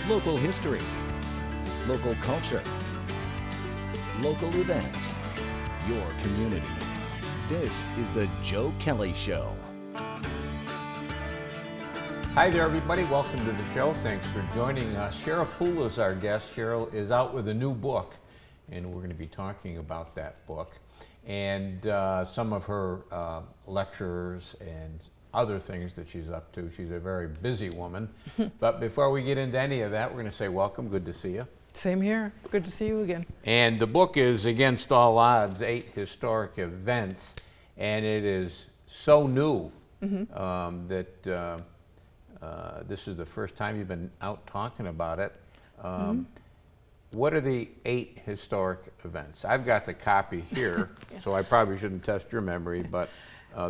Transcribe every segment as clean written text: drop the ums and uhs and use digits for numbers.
local history, local culture, local events, your community. This is the Joe Kelly Show. Hi there, everybody. Welcome to the show. Thanks for joining us. Cheryl Pula is our guest. Cheryl is out with a new book, and we're going to be talking about that book and some of her lectures and other things that she's up to. She's a very busy woman. But before we get into any of that, we're going to say welcome. Good to see you. Same here. Good to see you again. And the book is Against All Odds, 8 Historic Events, and it is so new that this is the first time you've been out talking about it. What are the 8 historic events? I've got the copy here, so I probably shouldn't test your memory, but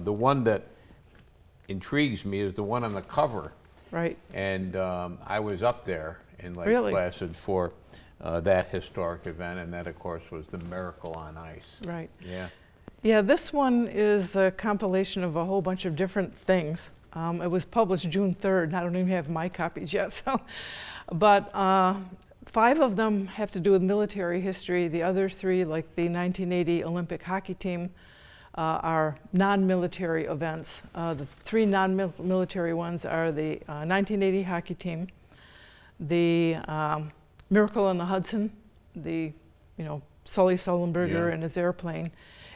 the one that intrigues me is the one on the cover. Right. And I was up there in Lake Really? Placid for that historic event, and that, of course, was the Miracle on Ice. Right. Yeah. Yeah, this one is a compilation of a whole bunch of different things. It was published June 3rd. I don't even have my copies yet. So, but 5 of them have to do with military history. The other 3, like the 1980 Olympic hockey team, are non-military events. The 3 non-military ones are the 1980 hockey team, the Miracle on the Hudson, the Sully Sullenberger and his airplane,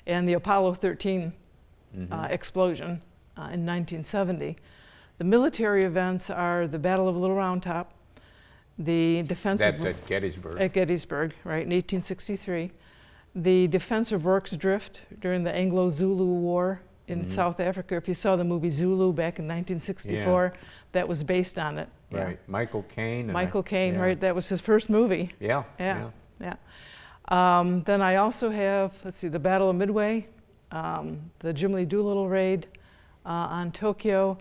and the Apollo 13 explosion in 1970. The military events are the Battle of Little Round Top, the defense That's at Gettysburg. At Gettysburg, right, in 1863. The defense of Rorke's Drift during the Anglo-Zulu War in South Africa. If you saw the movie Zulu back in 1964, that was based on it. Right, Michael Caine. Michael Caine, right, that was his first movie. Yeah. Then I also have, let's see, the Battle of Midway, the Jim Lee Doolittle raid on Tokyo,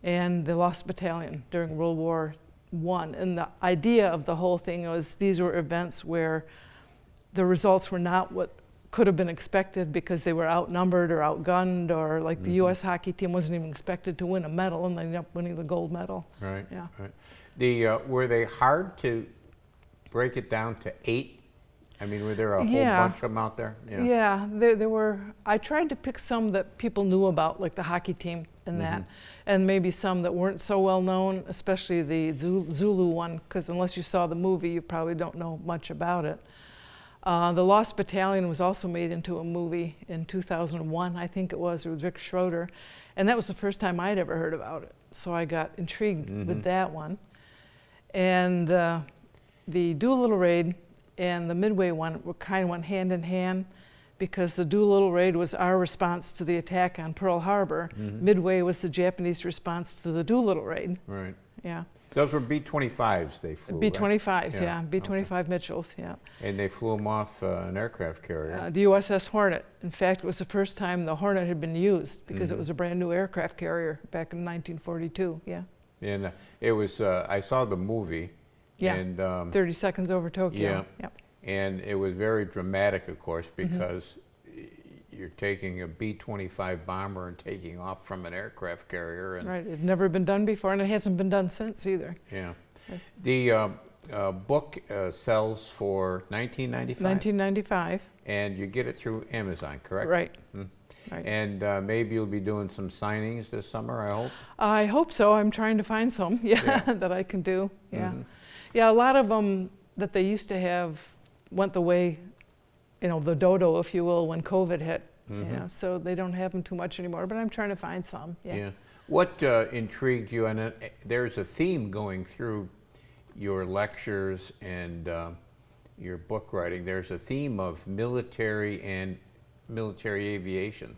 and the Lost Battalion during World War I. And the idea of the whole thing was these were events where the results were not what could have been expected because they were outnumbered or outgunned, or like the U.S. hockey team wasn't even expected to win a medal, and they ended up winning the gold medal. Right. Yeah. Right. Were they hard to break it down to 8? I mean, were there a whole bunch of them out there? Yeah, there were. I tried to pick some that people knew about, like the hockey team and that, and maybe some that weren't so well known, especially the Zulu one, because unless you saw the movie, you probably don't know much about it. The Lost Battalion was also made into a movie in 2001, I think it was. It was Rick Schroeder, and that was the first time I'd ever heard about it. So I got intrigued with that one. And the Doolittle raid and the Midway one kind of went hand in hand, because the Doolittle raid was our response to the attack on Pearl Harbor. Midway was the Japanese response to the Doolittle raid. Right. Yeah. Those were B-25s they flew, B-25s, right? B-25 Mitchells, yeah. And they flew them off an aircraft carrier. The USS Hornet. In fact, it was the first time the Hornet had been used, because it was a brand new aircraft carrier back in 1942, And it was, I saw the movie. Yeah, and, 30 Seconds Over Tokyo. Yeah, and it was very dramatic, of course, because you're taking a B-25 bomber and taking off from an aircraft carrier. And right, it had never been done before, and it hasn't been done since either. Yeah. The book sells for $19.95? $19.95. And you get it through Amazon, correct? Right. Right. And maybe you'll be doing some signings this summer, I hope? I hope so. I'm trying to find some, that I can do, Yeah, a lot of them that they used to have went the way, the dodo, if you will, when COVID hit. So they don't have them too much anymore, but I'm trying to find some. Yeah. What intrigued you? And there's a theme going through your lectures and your book writing. There's a theme of military and military aviation.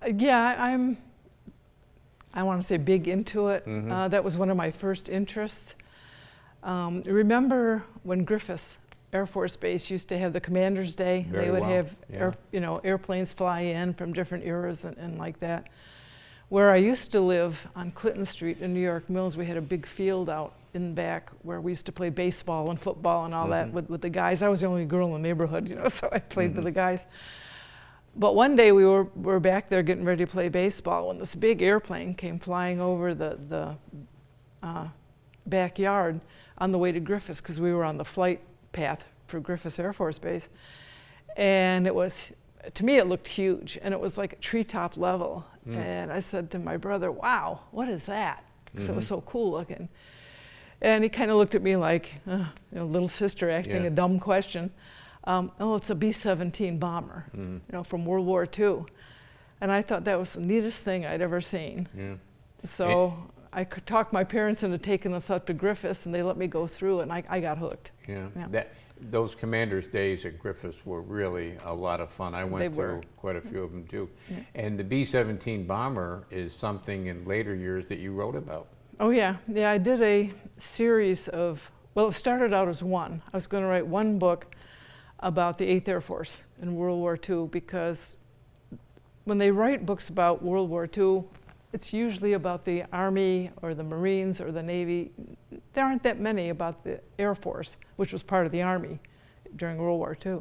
Yeah, I want to say big into it. That was one of my first interests. Remember when Griffiths Air Force Base used to have the Commander's Day? Very they would well. have airplanes fly in from different eras and like that. Where I used to live on Clinton Street in New York Mills, we had a big field out in back where we used to play baseball and football and all that with the guys. I was the only girl in the neighborhood, so I played with the guys. But one day we were back there getting ready to play baseball when this big airplane came flying over the backyard on the way to Griffiths, because we were on the flight path for Griffiths Air Force Base. And it was, to me, it looked huge, and it was like treetop level. And I said to my brother, wow, what is that? Because it was so cool looking. And he kind of looked at me like, little sister asking a dumb question. Oh, it's a B-17 bomber, from World War II. And I thought that was the neatest thing I'd ever seen. So I could talk my parents into taking us up to Griffiths, and they let me go through, and I got hooked. Those Commander's Days at Griffiths were really a lot of fun. I went through quite a few of them too. And the B-17 bomber is something in later years that you wrote about. Oh yeah, I did a series of, well, it started out as one. I was going to write one book about the 8th Air Force in World War II, because when they write books about World War II, it's usually about the Army or the Marines or the Navy. There aren't that many about the Air Force, which was part of the Army during World War II.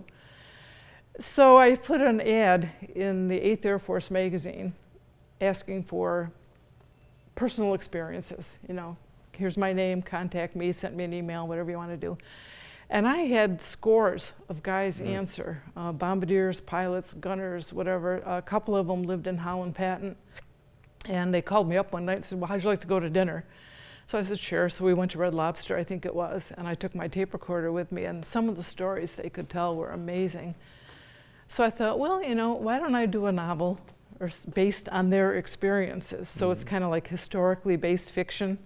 So I put an ad in the 8th Air Force magazine asking for personal experiences. Here's my name, contact me, send me an email, whatever you want to do. And I had scores of guys answer, bombardiers, pilots, gunners, whatever. A couple of them lived in Holland Patent. And they called me up one night and said, well, how'd you like to go to dinner? So I said, sure. So we went to Red Lobster, I think it was, and I took my tape recorder with me, and some of the stories they could tell were amazing. So I thought, well, why don't I do a novel based on their experiences? So it's kind of like historically based fiction,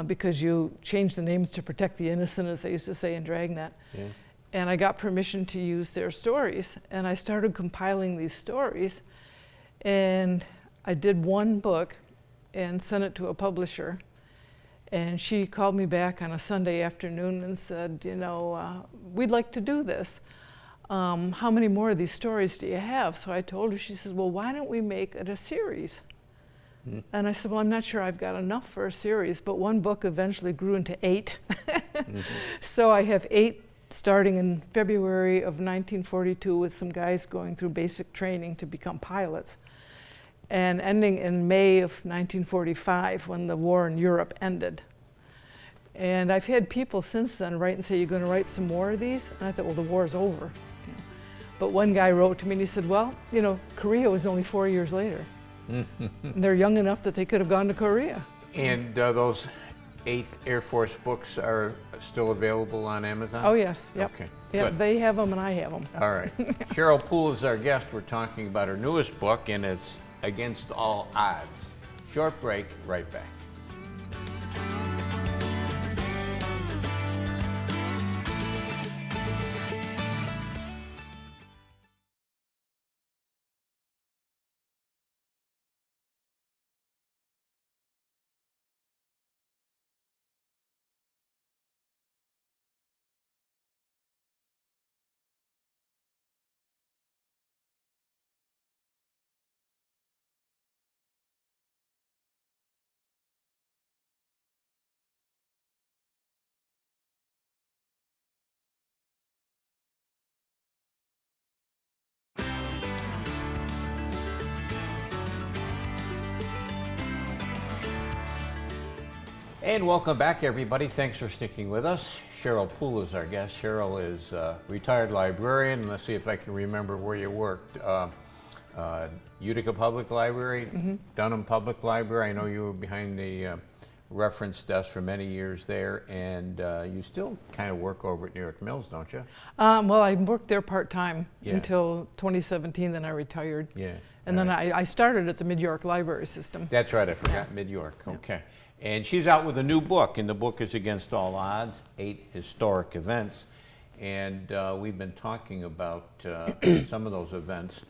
because you change the names to protect the innocent, as they used to say in Dragnet. And I got permission to use their stories, and I started compiling these stories, and I did one book and sent it to a publisher, and she called me back on a Sunday afternoon and said, we'd like to do this. How many more of these stories do you have? So I told her. She says, well, why don't we make it a series? And I said, well, I'm not sure I've got enough for a series, but one book eventually grew into 8. So I have 8 starting in February of 1942 with some guys going through basic training to become pilots, and ending in May of 1945 when the war in Europe ended. And I've had people since then write and say, you're going to write some more of these? And I thought, well, the war's over. But one guy wrote to me and he said, well, Korea was only 4 years later. And they're young enough that they could have gone to Korea. And those 8th Air Force books are still available on Amazon? Oh, yes. Yep. Okay. Yeah, Good. they have them and I have them. All right. Cheryl Pula is our guest. We're talking about her newest book, and it's Against All Odds. Short break, right back. And welcome back, everybody. Thanks for sticking with us. Cheryl Pula is our guest. Cheryl is a retired librarian. Let's see if I can remember where you worked. Utica Public Library, Dunham Public Library. I know you were behind the reference desk for many years there, and you still kind of work over at New York Mills, don't you? Well, I worked there part-time until 2017, then I retired. And then I started at the Mid-York Library System. That's right, I forgot Mid-York, okay. And she's out with a new book, and the book is Against All Odds, 8 Historic Events. And we've been talking about some of those events.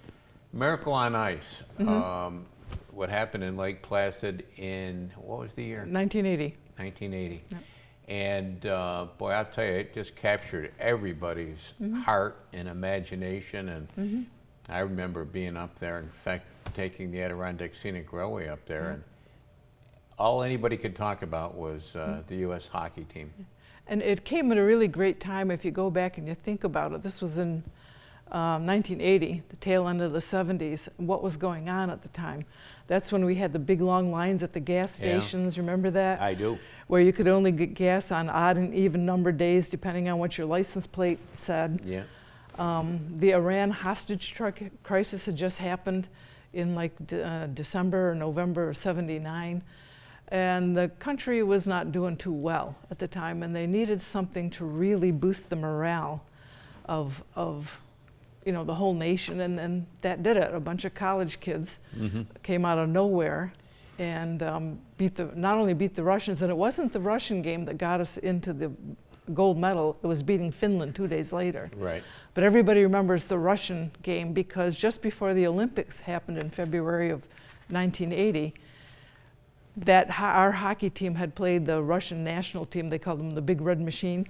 Miracle on Ice, what happened in Lake Placid in, what was the year? 1980. 1980. Yep. And boy, I'll tell you, it just captured everybody's heart and imagination. And I remember being up there, in fact, taking the Adirondack Scenic Railway up there, and all anybody could talk about was the U.S. hockey team. And it came at a really great time if you go back and you think about it. This was in 1980, the tail end of the 70s, what was going on at the time. That's when we had the big long lines at the gas stations. Remember that? I do. Where you could only get gas on odd and even numbered days depending on what your license plate said. Yeah. The Iran hostage crisis had just happened in like December or November of '79. And the country was not doing too well at the time, and they needed something to really boost the morale of you know, the whole nation, and that did it. A bunch of college kids came out of nowhere and not only beat the Russians, and it wasn't the Russian game that got us into the gold medal, it was beating Finland 2 days later. Right. But everybody remembers the Russian game because just before the Olympics happened in February of 1980, our hockey team had played the Russian national team, they called them the Big Red Machine,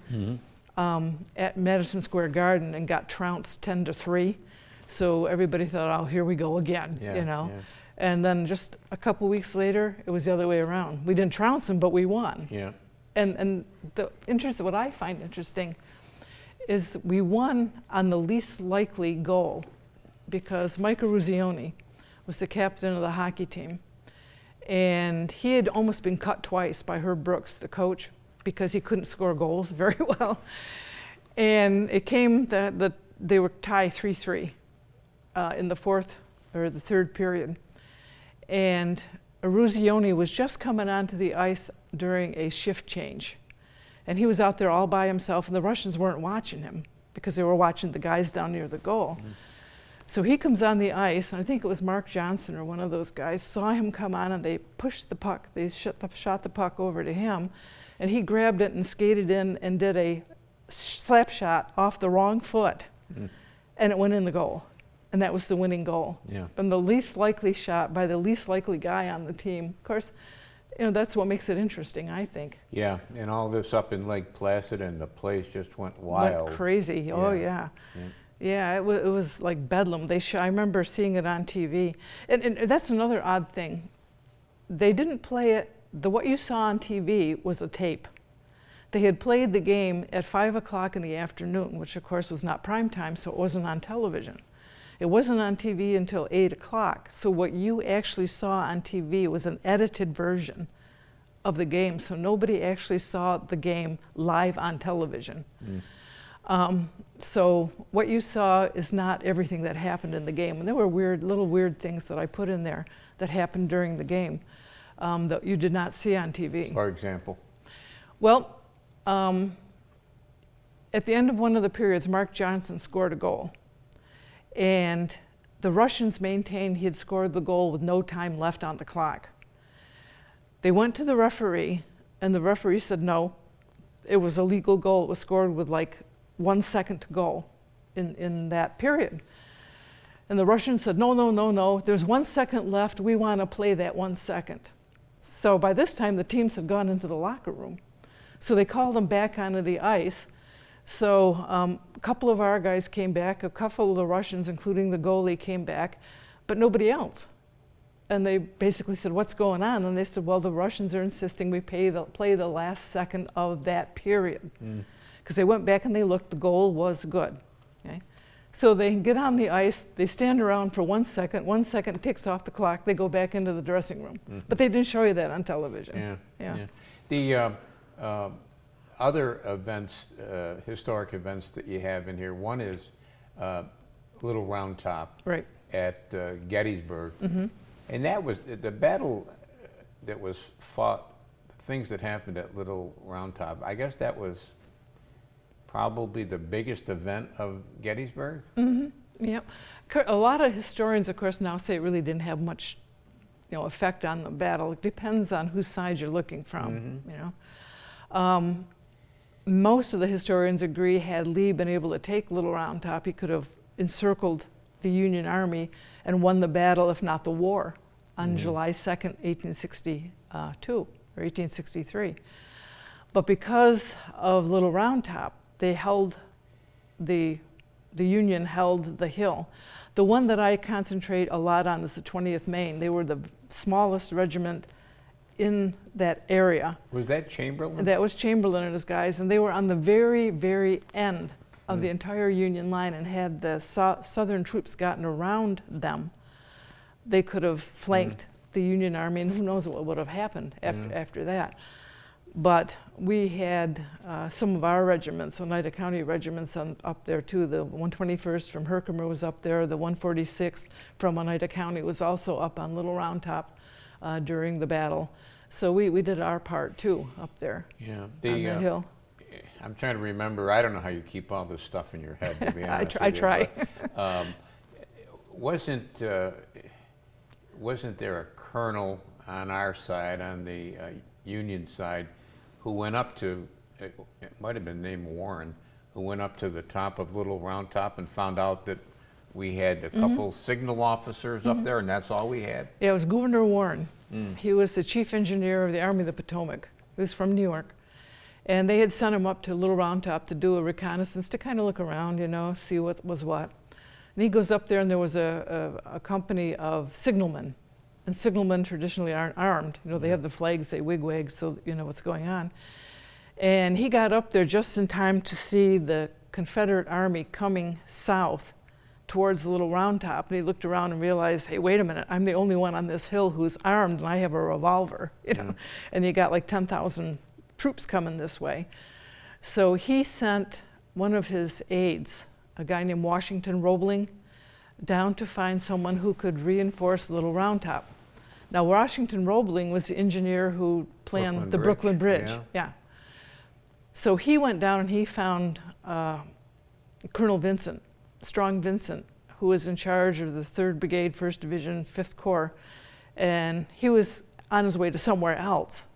at Madison Square Garden and got trounced 10-3. So everybody thought, oh, here we go again, you know. Yeah. And then just a couple weeks later, it was the other way around. We didn't trounce them, but we won. Yeah. And what I find interesting is we won on the least likely goal because Mike Eruzione was the captain of the hockey team. And he had almost been cut twice by Herb Brooks, the coach, because he couldn't score goals very well. And it came that they were tied 3-3 in the fourth or the third period. And Eruzione was just coming onto the ice during a shift change. And he was out there all by himself, and the Russians weren't watching him because they were watching the guys down near the goal. So he comes on the ice, and I think it was Mark Johnson or one of those guys, saw him come on, and they pushed the puck. They shot the puck over to him, and he grabbed it and skated in and did a slap shot off the wrong foot, and it went in the goal. And that was the winning goal. Yeah. And the least likely shot by the least likely guy on the team. Of course, you know, that's what makes it interesting, I think. Yeah, and all this up in Lake Placid, and the place just went wild. Went crazy. Oh, yeah. Yeah, it was like bedlam. I remember seeing it on TV. And that's another odd thing. They didn't play it, what you saw on TV was a tape. They had played the game at 5 o'clock in the afternoon, which of course was not prime time, so it wasn't on television. It wasn't on TV until 8 o'clock. So what you actually saw on TV was an edited version of the game. So nobody actually saw the game live on television. So what you saw is not everything that happened in the game. And there were little weird things that I put in there that happened during the game that you did not see on TV. For example? Well, at the end of one of the periods, Mark Johnson scored a goal. And the Russians maintained he had scored the goal with no time left on the clock. They went to the referee, and the referee said no, it was a legal goal. It was scored with like 1 second to go in that period. And the Russians said, no, there's 1 second left. We want to play that 1 second. So by this time, the teams had gone into the locker room. So they called them back onto the ice. So a couple of our guys came back, a couple of the Russians, including the goalie, came back, but nobody else. And they basically said, what's going on? And they said, well, the Russians are insisting we play the last second of that period. Because they went back and they looked, the goal was good. Okay? So they get on the ice, they stand around for 1 second, 1 second ticks off the clock, they go back into the dressing room. But they didn't show you that on television. The other events, historic events that you have in here, one is Little Round Top at Gettysburg. And that was the battle that was fought, the things that happened at Little Round Top. I guess that was probably the biggest event of Gettysburg? Yep. A lot of historians, of course, now say it really didn't have much effect on the battle. It depends on whose side you're looking from, Most of the historians agree had Lee been able to take Little Round Top, he could have encircled the Union Army and won the battle, if not the war, on July 2nd, 1862 or 1863. But because of Little Round Top, they held the Union held the hill. The one that I concentrate a lot on is the 20th Maine. They were the smallest regiment in that area. Was that Chamberlain? That was Chamberlain and his guys, and they were on the very, very end of the entire Union line, and had the Southern troops gotten around them, they could have flanked the Union Army, and who knows what would have happened after that. But we had some of our regiments, Oneida County regiments up there too. The 121st from Herkimer was up there. The 146th from Oneida County was also up on Little Round Top during the battle. So we did our part too up there on that hill. I'm trying to remember. I don't know how you keep all this stuff in your head, to be honest. I try. But, wasn't there a colonel on our side, on the Union side, who went up to, it might have been named Warren, who went up to the top of Little Round Top and found out that we had a couple signal officers up there, and that's all we had? Yeah, it was Governor Warren. He was the chief engineer of the Army of the Potomac. He was from New York. And they had sent him up to Little Round Top to do a reconnaissance, to kind of look around, you know, see what was what. And he goes up there, and there was a company of signalmen. And signalmen traditionally aren't armed. You know, they have the flags, they wigwag, so you know what's going on. And he got up there just in time to see the Confederate Army coming south towards the Little Round Top. And he looked around and realized, hey, wait a minute, I'm the only one on this hill who's armed, and I have a revolver, you know. And you got like 10,000 troops coming this way. So he sent one of his aides, a guy named Washington Roebling, down to find someone who could reinforce Little Round Top. Now, Washington Roebling was the engineer who planned the Brooklyn Bridge. Yeah. So he went down and he found Colonel Vincent, Strong Vincent, who was in charge of the 3rd Brigade, 1st Division, 5th Corps. And he was on his way to somewhere else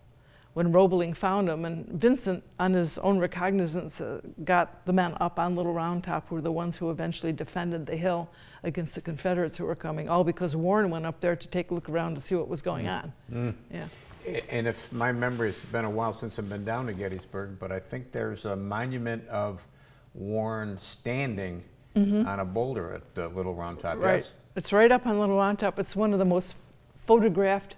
when Roebling found him. And Vincent, on his own recognizance, got the men up on Little Round Top, who were the ones who eventually defended the hill against the Confederates who were coming, all because Warren went up there to take a look around to see what was going on. Yeah. And if my memory, it's been a while since I've been down to Gettysburg, but I think there's a monument of Warren standing on a boulder at Little Round Top. Right. Yes? It's right up on Little Round Top. It's one of the most photographed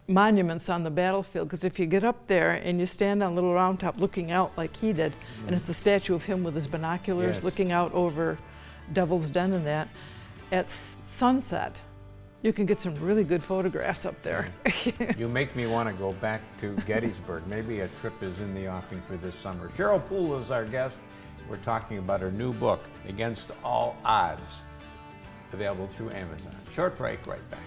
monuments on the battlefield, because if you get up there and you stand on Little Round Top looking out like he did, and it's a statue of him with his binoculars looking out over Devil's Den and that, at sunset, you can get some really good photographs up there. You make me want to go back to Gettysburg. Maybe a trip is in the offing for this summer. Cheryl Pula is our guest. We're talking about her new book, Against All Odds, available through Amazon. Short break, right back.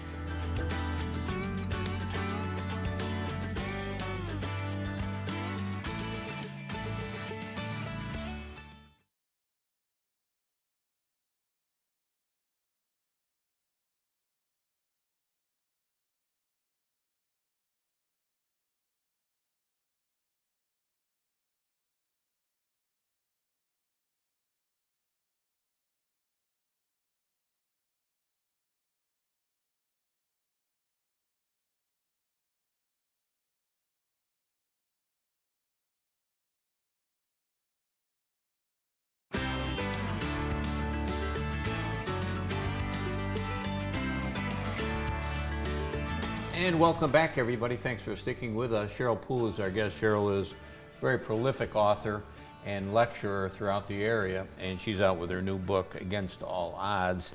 And welcome back, everybody. Thanks for sticking with us. Cheryl Pula is our guest. Cheryl is a very prolific author and lecturer throughout the area, and she's out with her new book, Against All Odds,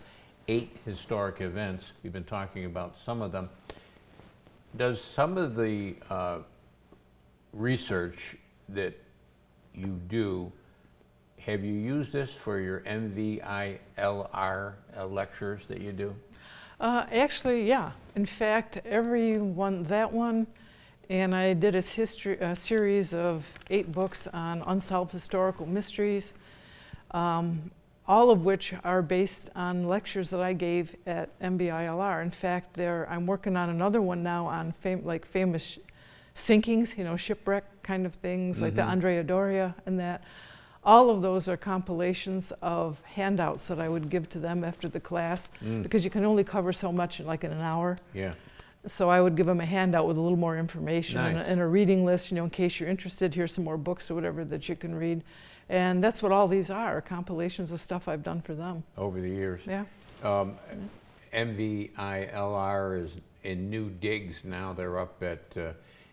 8 Historic Events. We've been talking about some of them. Does some of the research that you do, have you used this for your MVILR lectures that you do? Actually, yeah. In fact, that one, and I did a series of 8 books on unsolved historical mysteries, all of which are based on lectures that I gave at MVILR. In fact, I'm working on another one now on famous sinkings, you know, shipwreck kind of things, like the Andrea Doria and that. All of those are compilations of handouts that I would give to them after the class, because you can only cover so much in an hour. Yeah. So I would give them a handout with a little more information Nice. and a reading list, you know, in case you're interested. Here's some more books or whatever that you can read. And that's what all these are, compilations of stuff I've done for them. Over the years. Yeah. MVILR is in new digs now. They're up at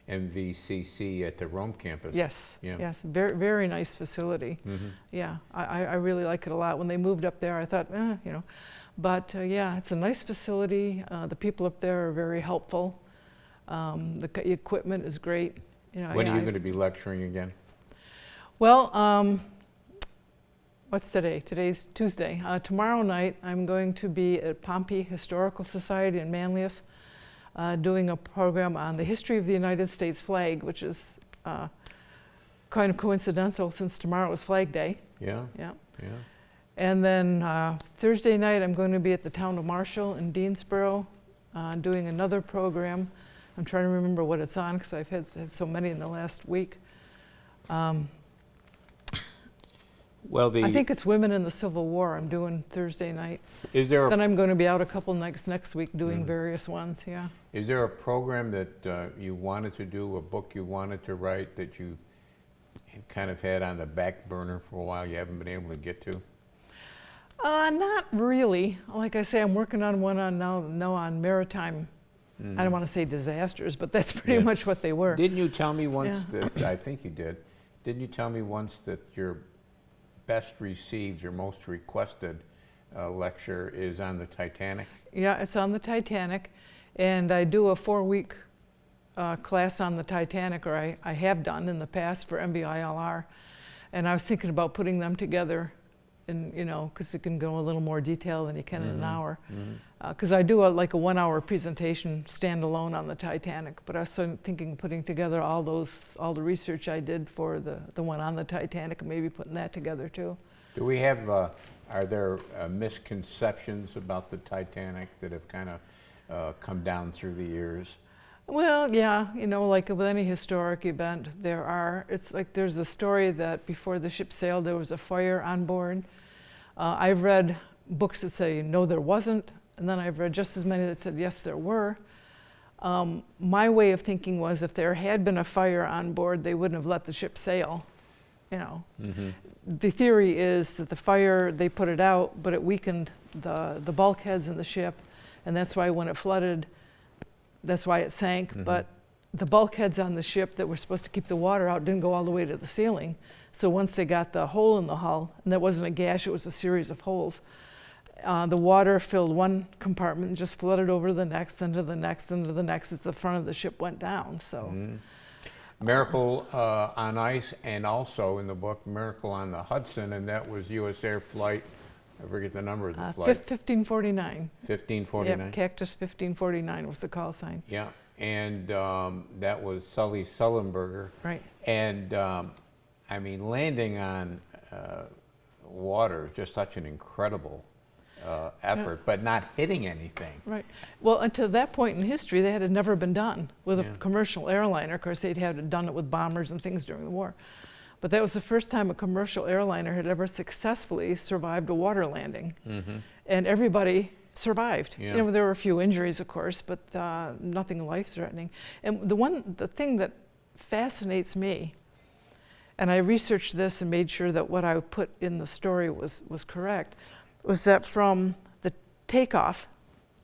MVCC at the Rome campus. Yes, Yeah. yes, very, very nice facility. Yeah, I really like it a lot. When they moved up there, I thought, you know, but yeah, it's a nice facility. The people up there are very helpful. The equipment is great. You know, When yeah, are you going to be lecturing again? Well, what's today? Today's Tuesday. Tomorrow night, I'm going to be at Pompey Historical Society in Manlius, doing a program on the history of the United States flag, which is kind of coincidental since tomorrow is Flag Day. Yeah. Yeah. Yeah. And then Thursday night, I'm going to be at the town of Marshall in Deansboro, doing another program. I'm trying to remember what it's on because I've had so many in the last week. Well, I think it's Women in the Civil War I'm doing Thursday night. is there Then a, I'm going to be out a couple nights next week doing various ones, yeah. is there a program that you wanted to do, a book you wanted to write that you kind of had on the back burner for a while you haven't been able to get to? Not really. Like I say, I'm working on one on now on maritime. I don't want to say disasters, but that's pretty Yeah. much what they were. Didn't you tell me once Yeah. that, I think you did, didn't you tell me once that your best received, your most requested lecture is on the Titanic? Yeah, it's on the Titanic, and I do a 4-week class on the Titanic, or I have done in the past for MBILR, and I was thinking about putting them together, and you know, because it can go a little more detail than you can in an hour. Because I do like a 1-hour presentation standalone on the Titanic, but I was thinking putting together all the research I did for the one on the Titanic, and maybe putting that together too. Do we have, are there misconceptions about the Titanic that have kind of come down through the years? Well, yeah, you know, like with any historic event, there are. It's like there's a story that before the ship sailed, there was a fire on board. I've read books that say, no, there wasn't, and then I've read just as many that said, yes, there were. My way of thinking was if there had been a fire on board, they wouldn't have let the ship sail, you know. The theory is that the fire, they put it out, but it weakened the bulkheads in the ship, and that's why when it flooded, that's why it sank. But the bulkheads on the ship that were supposed to keep the water out didn't go all the way to the ceiling. So once they got the hole in the hull, and that wasn't a gash, it was a series of holes, the water filled one compartment and just flooded over the next, into the next, into the next as the front of the ship went down. So, Miracle on Ice, and also in the book Miracle on the Hudson, and that was U.S. Air Flight, I forget the number of the flight. 1549. 1549? Yep, Cactus 1549 was the call sign. Yeah, and that was Sully Sullenberger. Right. And I mean, landing on water is just such an incredible effort, but not hitting anything. Right. Well, until that point in history, that had never been done with a Yeah. commercial airliner. Of course, they'd had done it with bombers and things during the war. But that was the first time a commercial airliner had ever successfully survived a water landing. And everybody survived. Yeah. You know, there were a few injuries, of course, but nothing life-threatening. And the thing that fascinates me, and I researched this and made sure that what I put in the story was correct, was that from the takeoff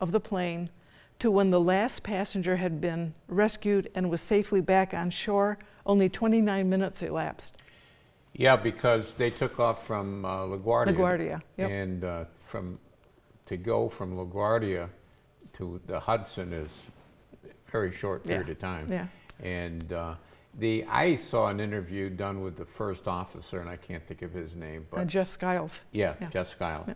of the plane to when the last passenger had been rescued and was safely back on shore, only 29 minutes elapsed. Yeah, because they took off from LaGuardia. LaGuardia, yep. And to go from LaGuardia to the Hudson is a very short period of time. Yeah. And I saw an interview done with the first officer, and I can't think of his name, but Jeff Skiles. yeah, Yeah. Jeff Skiles. Yeah.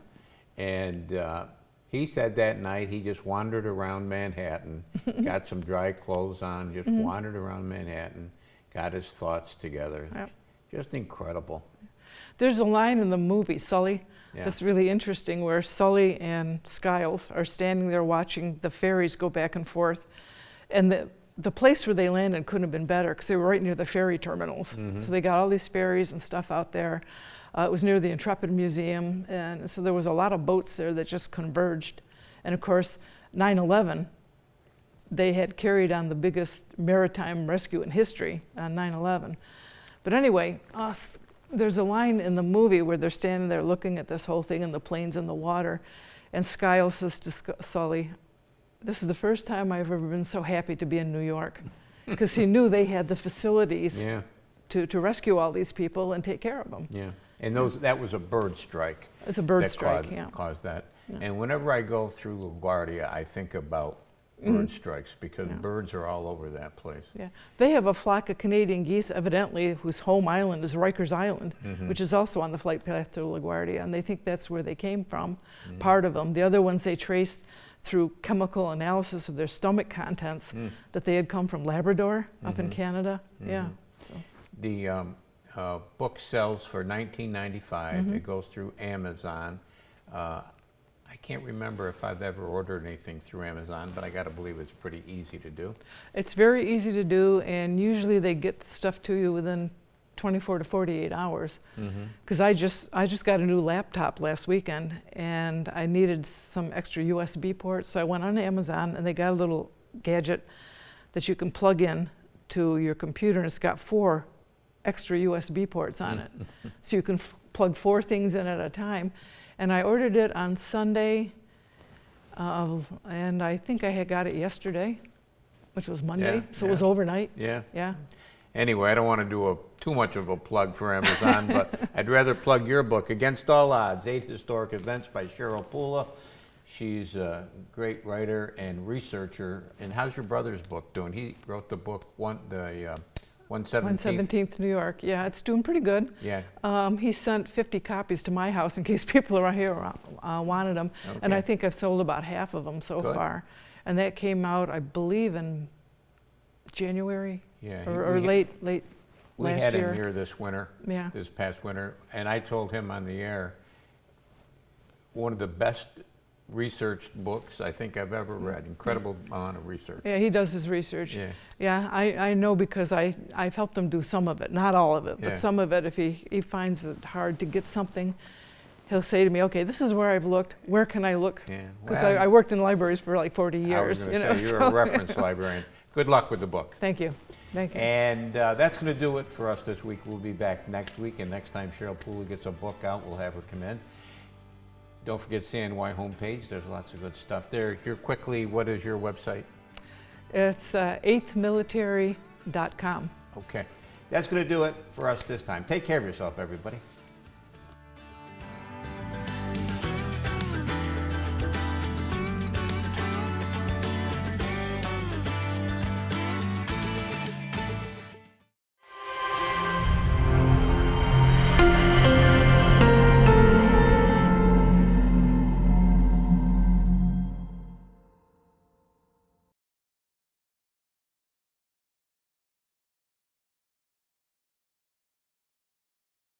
And he said that night he just wandered around Manhattan, got some dry clothes on, just wandered around Manhattan, got his thoughts together. Yep. Just incredible. There's a line in the movie, Sully, Yeah. that's really interesting, where Sully and Skiles are standing there watching the ferries go back and forth. And the place where they landed couldn't have been better because they were right near the ferry terminals. So they got all these ferries and stuff out there. It was near the Intrepid Museum, and so there was a lot of boats there that just converged. And of course, 9/11, they had carried on the biggest maritime rescue in history on 9/11. But anyway, there's a line in the movie where they're standing there looking at this whole thing and the planes in the water, and Skiles says to Sully, "This is the first time I've ever been so happy to be in New York." because he knew they had the facilities Yeah, to rescue all these people and take care of them. yeah. And that was a bird strike. It's a bird that strike, caused, yeah. caused that. Yeah. And whenever I go through LaGuardia, I think about bird strikes because Yeah. birds are all over that place. Yeah, they have a flock of Canadian geese, evidently, whose home island is Rikers Island, which is also on the flight path to LaGuardia, and they think that's where they came from, part of them. The other ones they traced through chemical analysis of their stomach contents that they had come from Labrador up in Canada. Yeah. So. The book sells for $19.95. It goes through Amazon. I can't remember if I've ever ordered anything through Amazon, but I got to believe it's pretty easy to do. It's very easy to do, and usually they get the stuff to you within 24 to 48 hours. Because I just got a new laptop last weekend, and I needed some extra USB ports, so I went on Amazon, and they got a little gadget that you can plug in to your computer, and it's got 4 extra USB ports on it. So you can plug 4 things in at a time. And I ordered it on Sunday, and I think I had got it yesterday, which was Monday, Yeah, so it was overnight. Yeah. Yeah. Anyway, I don't want to do too much of a plug for Amazon, but I'd rather plug your book, Against All Odds, 8 Historic Events by Cheryl Pula. She's a great writer and researcher. And how's your brother's book doing? He wrote the book, 117th. 117th New York. Yeah, it's doing pretty good. Yeah. He sent 50 copies to my house in case people around here wanted them. And Okay. I think I've sold about half of them so Good. far. And that came out, I believe, in January Yeah. or we- late We last had year. him here this winter, Yeah. this past winter, and I told him on the air, one of the best researched books I think I've ever read. Incredible amount of research. Yeah, he does his research. Yeah. Yeah, I know because I've helped him do some of it, not all of it, Yeah. but some of it. If he finds it hard to get something, he'll say to me, okay, this is where I've looked, where can I look? Yeah. Because Well, I worked in libraries for like 40 I was years. going You to know, say, you're so- a reference librarian. Good luck with the book. Thank you. Thank you. And that's going to do it for us this week. We'll be back next week, and next time Cheryl Pula gets a book out, we'll have her come in. Don't forget CNY homepage. There's lots of good stuff there. Here quickly, what is your website? It's 8thmilitary.com. Okay. That's going to do it for us this time. Take care of yourself, everybody.